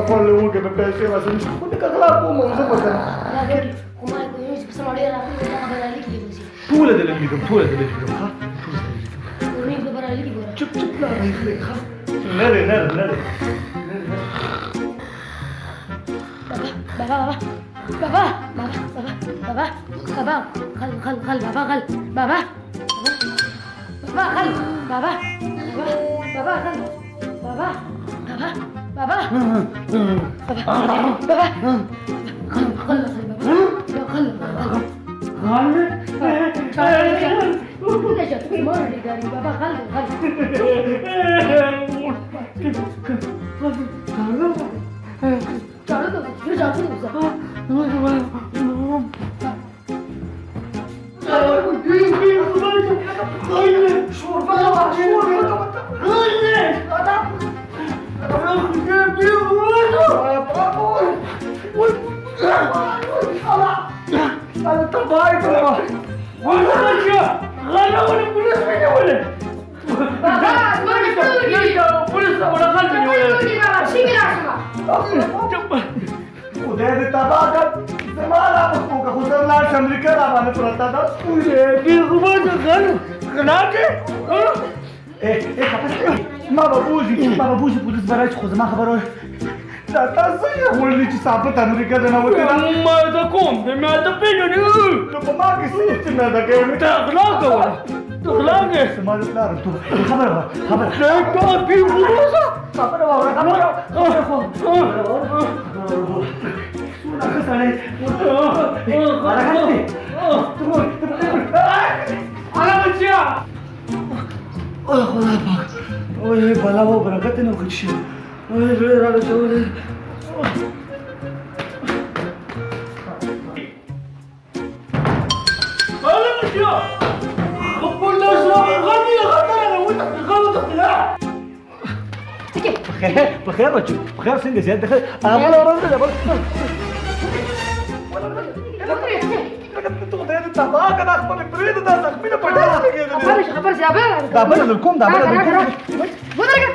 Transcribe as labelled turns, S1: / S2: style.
S1: خوړل وګه په پیسې راځي خو دې کله کوم زه پته
S2: کومه کوي چې سماړي راځي دا خبره لیکي دي
S1: ټول دې لیکم ټول دې لیکم ها
S2: ورې خبره لیکي ګوره
S1: چپ چپ لا لیکي ها نره
S2: بابا خل بابا خل بابا خل بابا
S1: خدای دې تباه کړ زما لا په کوکه خو زه لاړ شم امریکا را باندې پرته ده دې خو به زه غلاګې ما به بوځي پولیس به راشي خو زما خبره دا تاسو یې وړلي چې ثابت امریکا ته نه وتله ما ته کوم ما ته پېژنې نو په ما کې څه چې نه ده کوي ته غلا کوله ته غلا کوې زما د پلار خبره وه خبره خدا پاک اوه بلا و برکت نه وکړي اوه زړه را لچولې بخير بچو بخير څنګه زیات ده هغه ورځ ده ته خدای دې تباه کړه خپل پرېږده دا زخمونه په ډېره لګېدلې
S2: خبر زیابه
S1: دا بل کوم دا بل
S2: ودرګه